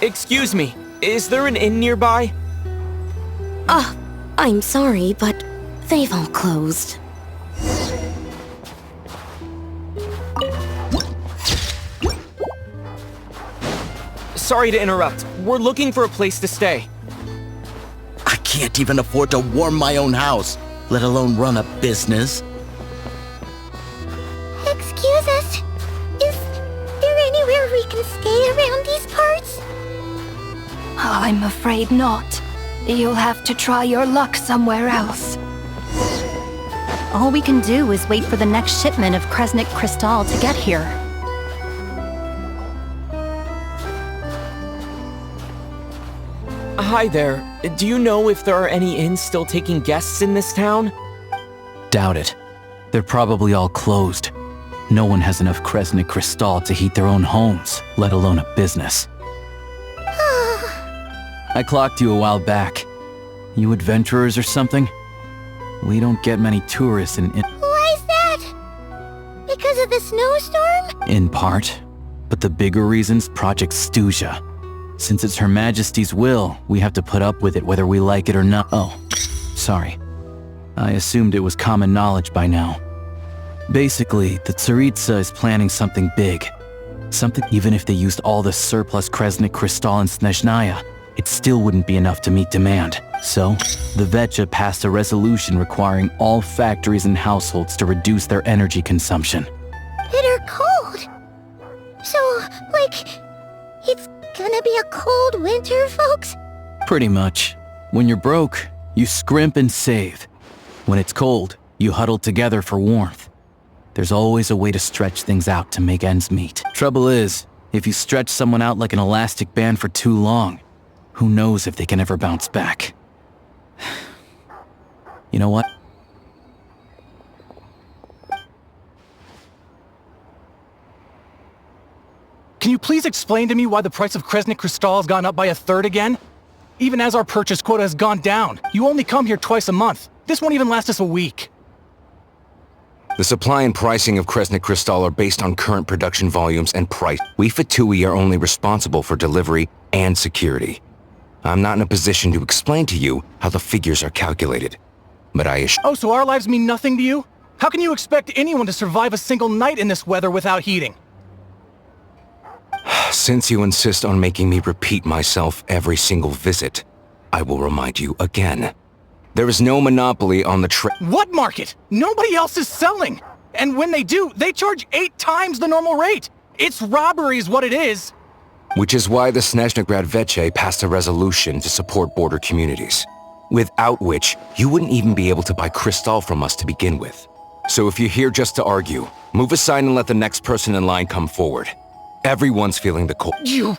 Excuse me, is there an inn nearby? I'm sorry, but they've all closed. Sorry to interrupt. We're looking for a place to stay. I can't even afford to warm my own house, let alone run a business. Excuse us. Is there anywhere we can stay around these parts? I'm afraid not. You'll have to try your luck somewhere else. All we can do is wait for the next shipment of Kresnik Crystal to get here. Hi there. Do you know if there are any inns still taking guests in this town? Doubt it. They're probably all closed. No one has enough Kresnik Crystal to heat their own homes, let alone a business. I clocked you a while back. You adventurers or something? We don't get many tourists in Why is that? Because of the snowstorm? In part. But the bigger reason's Project Stuzia. Since it's Her Majesty's will, we have to put up with it whether we like it or not. Oh, sorry. I assumed it was common knowledge by now. Basically, the Tsaritsa is planning something big. Something even if they used all the surplus Kresnik Crystal in Snezhnaya, it still wouldn't be enough to meet demand. So, the Vetcha passed a resolution requiring all factories and households to reduce their energy consumption. Bitter cold. So, it's gonna be a cold winter, folks? Pretty much. When you're broke, you scrimp and save. When it's cold, you huddle together for warmth. There's always a way to stretch things out to make ends meet. Trouble is, if you stretch someone out like an elastic band for too long, who knows if they can ever bounce back. You know what? Can you please explain to me why the price of Kresnik Crystal has gone up by 1/3 again? Even as our purchase quota has gone down. You only come here twice a month. This won't even last us a week. The supply and pricing of Kresnik Crystal are based on current production volumes and price. We Fatui are only responsible for delivery and security. I'm not in a position to explain to you how the figures are calculated, but I assure— Oh, so our lives mean nothing to you? How can you expect anyone to survive a single night in this weather without heating? Since you insist on making me repeat myself every single visit, I will remind you again. There is no monopoly on the What market? Nobody else is selling! And when they do, they charge 8 times the normal rate! It's robbery is what it is! Which is why the Snezhnaya Vetche passed a resolution to support border communities, without which you wouldn't even be able to buy crystal from us to begin with. So if you're here just to argue, move aside and let the next person in line come forward. Everyone's feeling the cold. You!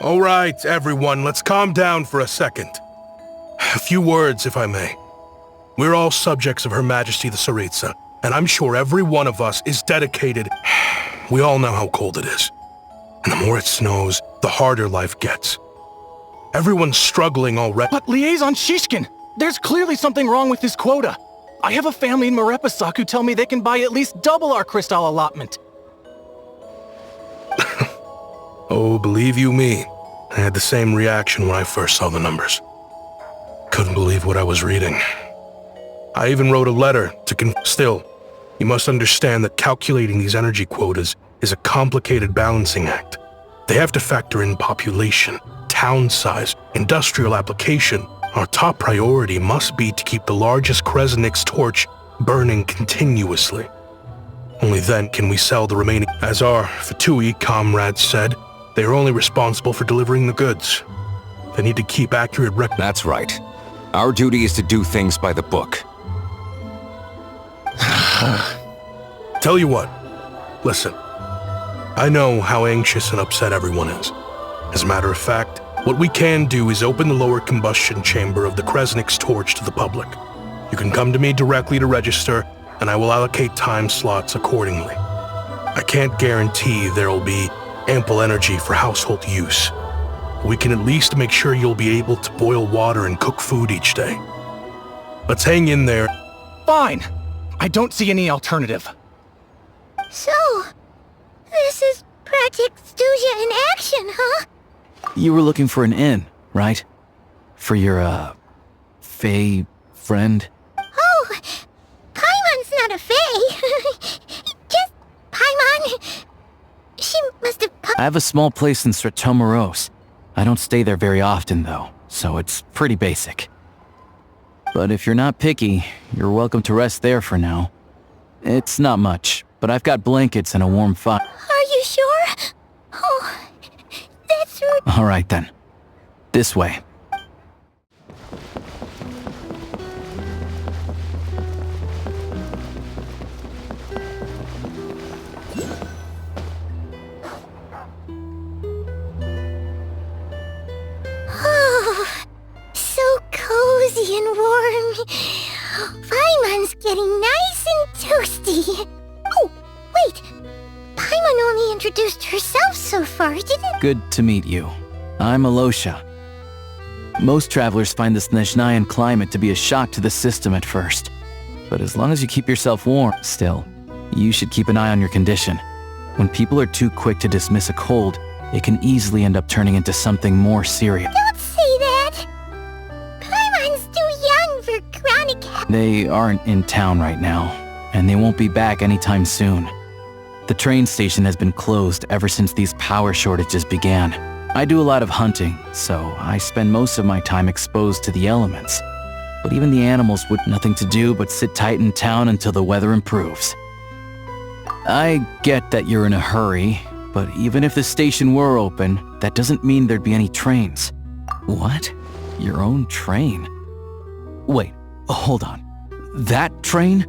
All right, everyone, let's calm down for a second. A few words, if I may. We're all subjects of Her Majesty the Tsaritsa, and I'm sure every one of us is dedicated. We all know how cold it is. And the more it snows, the harder life gets. Everyone's struggling already. But Liaison Shishkin, there's clearly something wrong with this quota. I have a family in Marepasak who tell me they can buy at least double our crystal allotment. Oh, believe you me, I had the same reaction when I first saw the numbers. Couldn't believe what I was reading. I even wrote a letter to Still, you must understand that calculating these energy quotas is a complicated balancing act. They have to factor in population, town size, industrial application. Our top priority must be to keep the largest Kresnik's torch burning continuously. Only then can we sell the remaining. As our Fatui comrades said, they are only responsible for delivering the goods. They need to keep accurate records. That's right. Our duty is to do things by the book. Tell you what, listen. I know how anxious and upset everyone is. As a matter of fact, what we can do is open the lower combustion chamber of the Kresnik's torch to the public. You can come to me directly to register, and I will allocate time slots accordingly. I can't guarantee there will be ample energy for household use. We can at least make sure you'll be able to boil water and cook food each day. Let's hang in there. Fine. I don't see any alternative. So, this is Project Stuzia in action, huh? You were looking for an inn, right? For your, Fae friend? Oh, Paimon's not a Fae. Just Paimon. She must have come. I have a small place in Stratomoros. I don't stay there very often, though, so it's pretty basic. But if you're not picky, you're welcome to rest there for now. It's not much, but I've got blankets and a warm fire. Are you sure? Oh, that's rude. All right, then. This way. Oh, so cozy and warm. Paimon's getting nice and toasty. Oh, wait. Paimon only introduced herself so far, didn't... Good to meet you. I'm Alosha. Most travelers find the Snezhnayan climate to be a shock to the system at first. But as long as you keep yourself warm, still, you should keep an eye on your condition. When people are too quick to dismiss a cold, it can easily end up turning into something more serious. Don't say that. Paimon's too young for chronic... They aren't in town right now, and they won't be back anytime soon. The train station has been closed ever since these power shortages began. I do a lot of hunting, so I spend most of my time exposed to the elements. But even the animals would nothing to do but sit tight in town until the weather improves. I get that you're in a hurry, but even if the station were open, that doesn't mean there'd be any trains. What? Your own train? Wait, hold on. That train?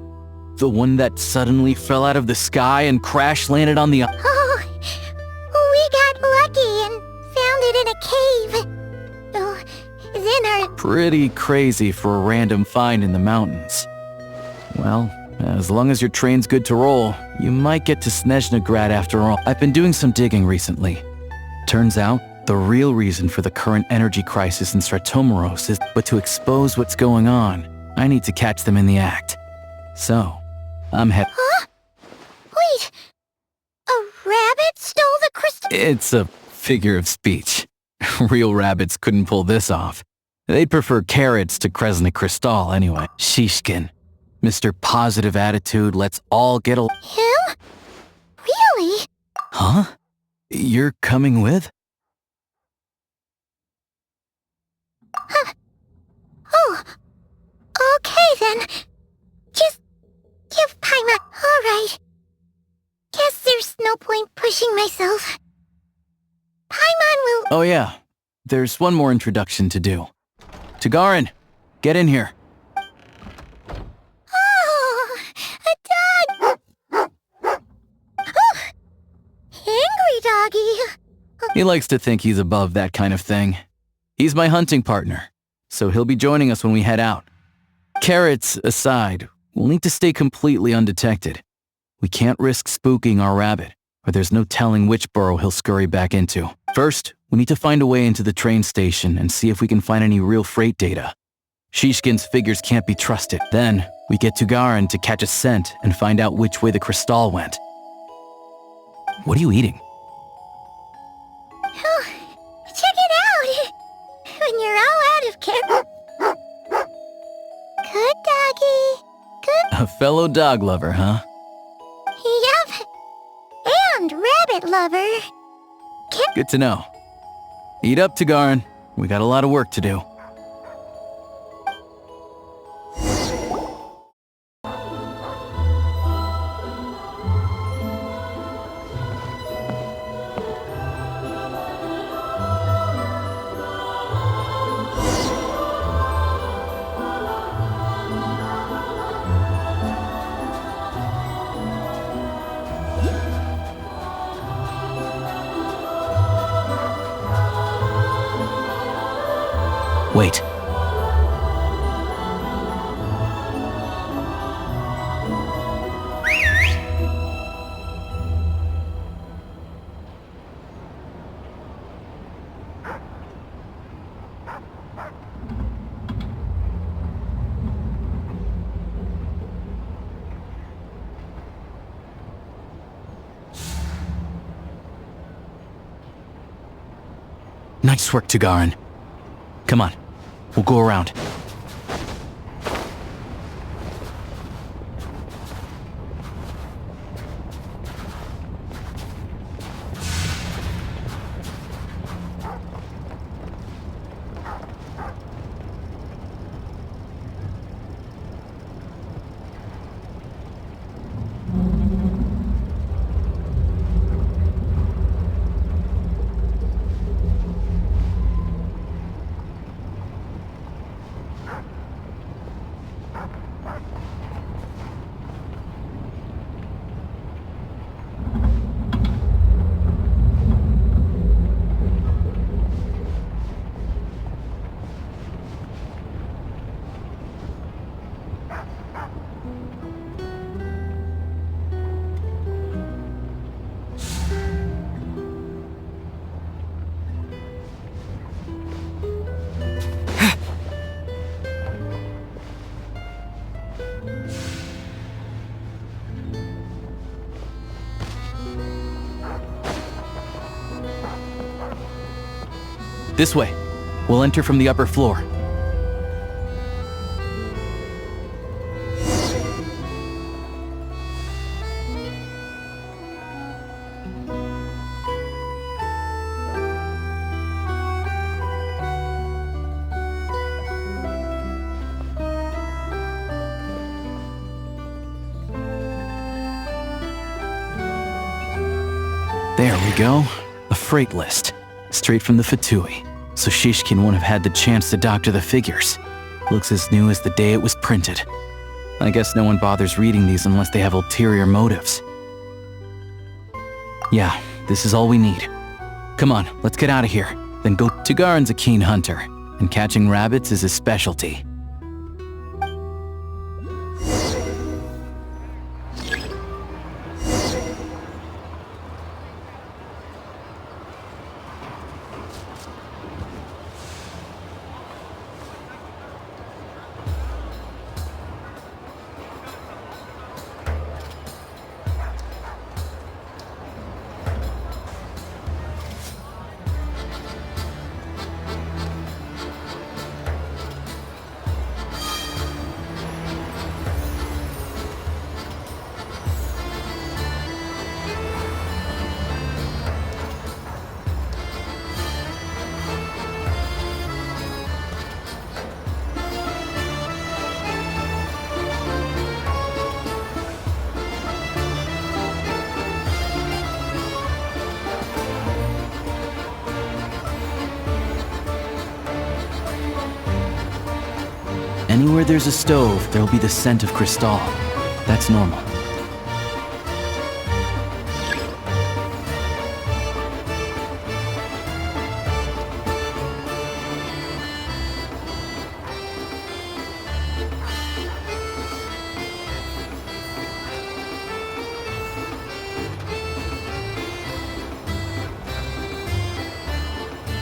The one that suddenly fell out of the sky and crash-landed on the... Oh, we got lucky and found it in a cave. Oh, then our... Pretty crazy for a random find in the mountains. Well, as long as your train's good to roll, you might get to Snezhnaya after all. I've been doing some digging recently. Turns out, the real reason for the current energy crisis in Stratomoros is but to expose what's going on. I need to catch them in the act. So, I'm Huh? Wait, a rabbit stole the crystal? It's a figure of speech. Real rabbits couldn't pull this off. They'd prefer carrots to Kresnik Crystal anyway. Shishkin. Mr. Positive Attitude, let's all get a... Him? Really? Huh? You're coming with? Oh, okay then. Just give Paimon. All right. Guess there's no point pushing myself. Paimon will... Oh yeah, there's one more introduction to do. Tagarin, get in here. Oh, a dog! Oh, angry doggy. He likes to think he's above that kind of thing. He's my hunting partner, so he'll be joining us when we head out. Carrots aside, we'll need to stay completely undetected. We can't risk spooking our rabbit, or there's no telling which burrow he'll scurry back into. First, we need to find a way into the train station and see if we can find any real freight data. Shishkin's figures can't be trusted. Then, we get Tagarin to catch a scent and find out which way the crystal went. What are you eating? Oh, check it out. When you're all out of care. Good doggy. Good. A fellow dog lover, huh? Yep. And rabbit lover. Good to know. Eat up, Tagarin. We got a lot of work to do. Wait. Nice work, Tagarin. Come on, we'll go around. This way. We'll enter from the upper floor. There we go. A freight list. Straight from the Fatui. So Shishkin won't have had the chance to doctor the figures. Looks as new as the day it was printed. I guess no one bothers reading these unless they have ulterior motives. Yeah, this is all we need. Come on, let's get out of here. Then go. Tagarin's a keen hunter, and catching rabbits is his specialty. Anywhere there's a stove, there'll be the scent of Crystal. That's normal.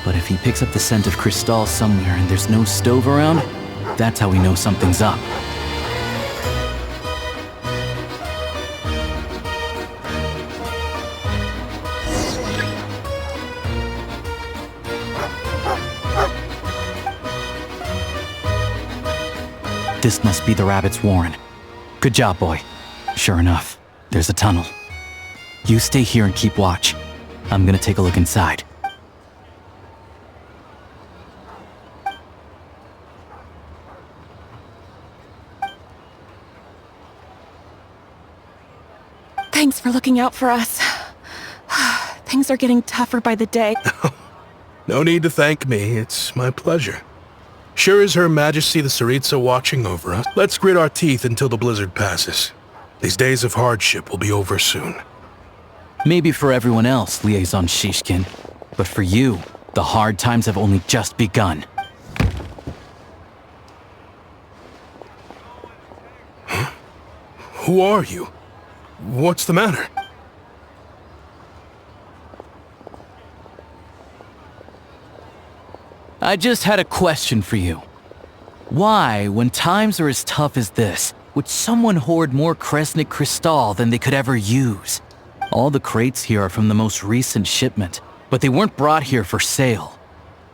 But if he picks up the scent of Crystal somewhere and there's no stove around, that's how we know something's up. This must be the rabbit's warren. Good job, boy. Sure enough, there's a tunnel. You stay here and keep watch. I'm gonna take a look inside. Thanks for looking out for us. Things are getting tougher by the day. No need to thank me. It's my pleasure. Sure is Her Majesty the Tsaritsa watching over us. Let's grit our teeth until the blizzard passes. These days of hardship will be over soon. Maybe for everyone else, Liaison Shishkin. But for you, the hard times have only just begun. Huh? Who are you? What's the matter? I just had a question for you. Why, when times are as tough as this, would someone hoard more Kresnik Crystal than they could ever use? All the crates here are from the most recent shipment, but they weren't brought here for sale.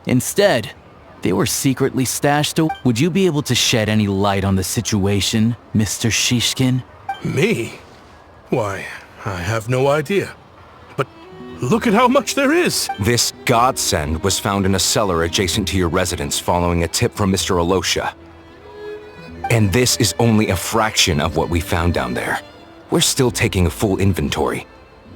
Instead, they were secretly stashed away. Would you be able to shed any light on the situation, Mr. Shishkin? Me? Why, I have no idea. But look at how much there is! This godsend was found in a cellar adjacent to your residence following a tip from Mr. Alosha. And this is only a fraction of what we found down there. We're still taking a full inventory.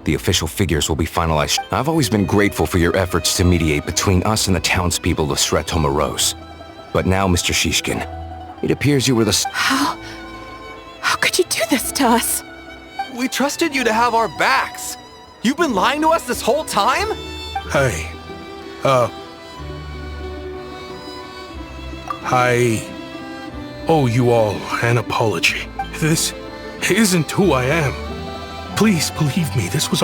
The official figures will be finalized. I've always been grateful for your efforts to mediate between us and the townspeople of Sretomaros. But now, Mr. Shishkin, it appears you were the... How could you do this to us? We trusted you to have our backs. You've been lying to us this whole time? Hey, I owe you all an apology. This isn't who I am. Please believe me, this was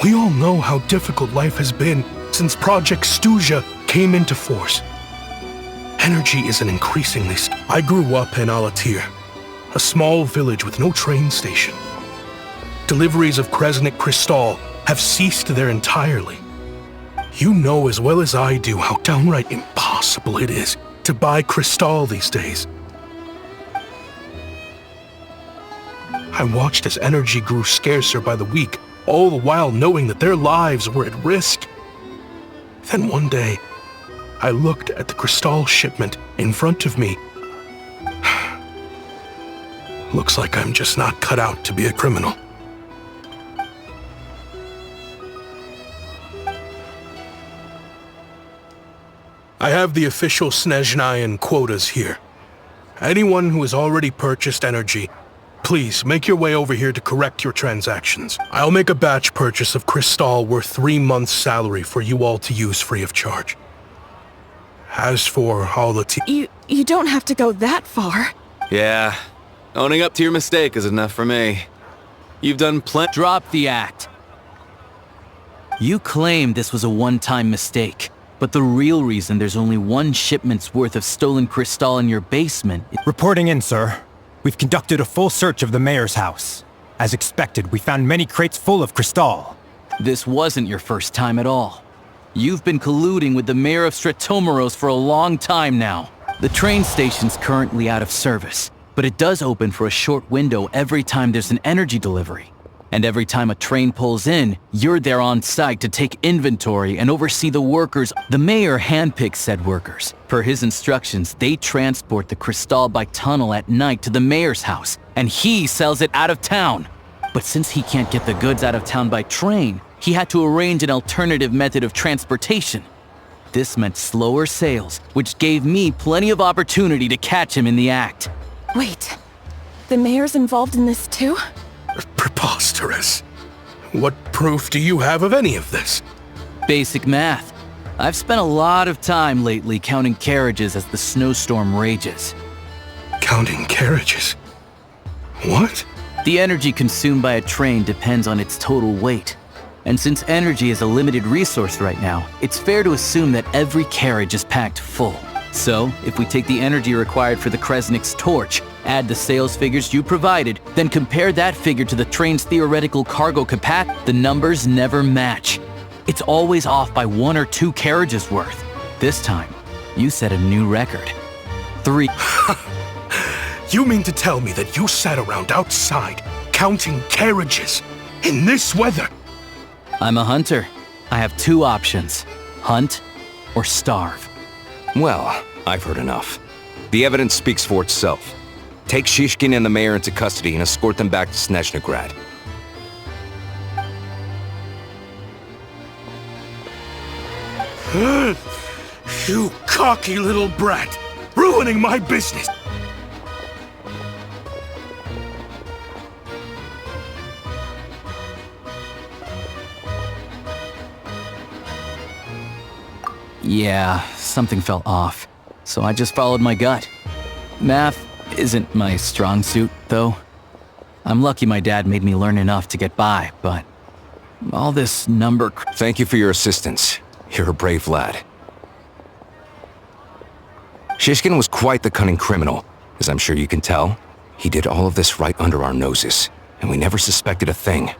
we all know how difficult life has been since Project Stuja came into force. Energy is an increasingly... I grew up in Alatir, a small village with no train station. Deliveries of Kresnik Crystal have ceased there entirely. You know as well as I do how downright impossible it is to buy Crystal these days. I watched as energy grew scarcer by the week, all the while knowing that their lives were at risk. Then one day, I looked at the Crystal shipment in front of me. Looks like I'm just not cut out to be a criminal. I have the official Snezhnayan quotas here. Anyone who has already purchased energy, please make your way over here to correct your transactions. I'll make a batch purchase of Crystal worth 3 months' salary for you all to use free of charge. As for all the You don't have to go that far. Yeah, owning up to your mistake is enough for me. You've done plenty. Drop the act. You claim this was a one-time mistake, but the real reason there's only 1 shipment's worth of stolen Crystal in your basement... Reporting in, sir. We've conducted a full search of the mayor's house. As expected, we found many crates full of Crystal. This wasn't your first time at all. You've been colluding with the mayor of Sretomaros for a long time now. The train station's currently out of service, but it does open for a short window every time there's an energy delivery. And every time a train pulls in, you're there on site to take inventory and oversee the workers. The mayor handpicks said workers. Per his instructions, they transport the Crystal by tunnel at night to the mayor's house, and he sells it out of town. But since he can't get the goods out of town by train, he had to arrange an alternative method of transportation. This meant slower sales, which gave me plenty of opportunity to catch him in the act. Wait, the mayor's involved in this too? Preposterous. What proof do you have of any of this? Basic math. I've spent a lot of time lately counting carriages as the snowstorm rages. Counting carriages? What? The energy consumed by a train depends on its total weight. And since energy is a limited resource right now, it's fair to assume that every carriage is packed full. So, if we take the energy required for the Kresnik's torch, add the sales figures you provided, then compare that figure to the train's theoretical cargo capacity, the numbers never match. It's always off by 1 or 2 carriages worth. This time, you set a new record. 3. You mean to tell me that you sat around outside, counting carriages, in this weather? I'm a hunter. I have 2 options. Hunt or starve. Well, I've heard enough. The evidence speaks for itself. Take Shishkin and the mayor into custody and escort them back to Snezhnagrad. You cocky little brat! Ruining my business! Yeah, something felt off, so I just followed my gut. Math isn't my strong suit, though. I'm lucky my dad made me learn enough to get by, but all this number... Thank you for your assistance. You're a brave lad. Shishkin was quite the cunning criminal, as I'm sure you can tell. He did all of this right under our noses, and we never suspected a thing.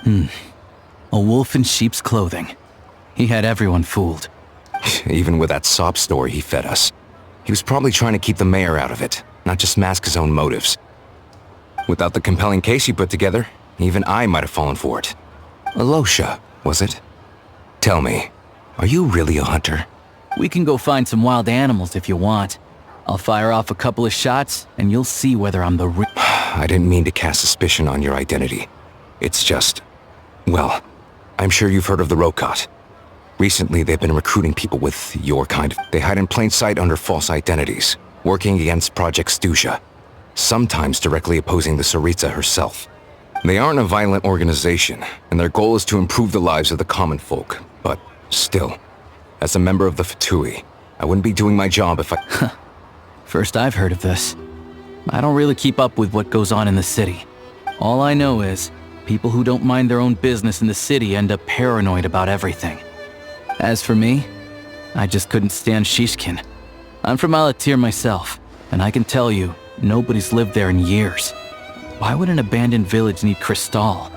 A wolf in sheep's clothing. He had everyone fooled. Even with that sob story he fed us. He was probably trying to keep the mayor out of it, not just mask his own motives. Without the compelling case he put together, even I might have fallen for it. Alosha, was it? Tell me, are you really a hunter? We can go find some wild animals if you want. I'll fire off a couple of shots, and you'll see whether I'm the I didn't mean to cast suspicion on your identity. It's just... well, I'm sure you've heard of the Rokot. Recently, they've been recruiting people with your kind of... They hide in plain sight under false identities, working against Project Stuzha, sometimes directly opposing the Tsaritsa herself. They aren't a violent organization, and their goal is to improve the lives of the common folk. But still, as a member of the Fatui, I wouldn't be doing my job if I... First I've heard of this. I don't really keep up with what goes on in the city. All I know is, people who don't mind their own business in the city end up paranoid about everything. As for me, I just couldn't stand Shishkin. I'm from Alatir myself, and I can tell you, nobody's lived there in years. Why would an abandoned village need Crystal?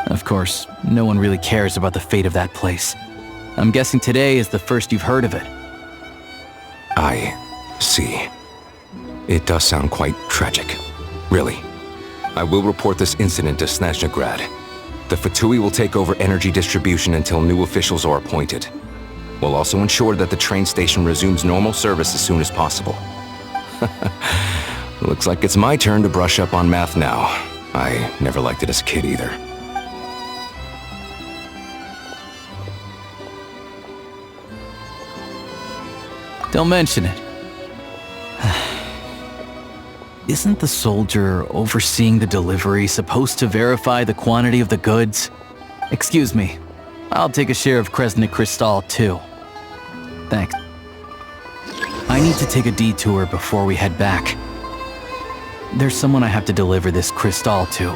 Of course, no one really cares about the fate of that place. I'm guessing today is the first you've heard of it. I see. It does sound quite tragic. Really. I will report this incident to Snezhnaya. The Fatui will take over energy distribution until new officials are appointed. We'll also ensure that the train station resumes normal service as soon as possible. Looks like it's my turn to brush up on math now. I never liked it as a kid either. Don't mention it. Isn't the soldier overseeing the delivery supposed to verify the quantity of the goods? Excuse me. I'll take a share of Kresnik Crystal too. Thanks. I need to take a detour before we head back. There's someone I have to deliver this crystal to.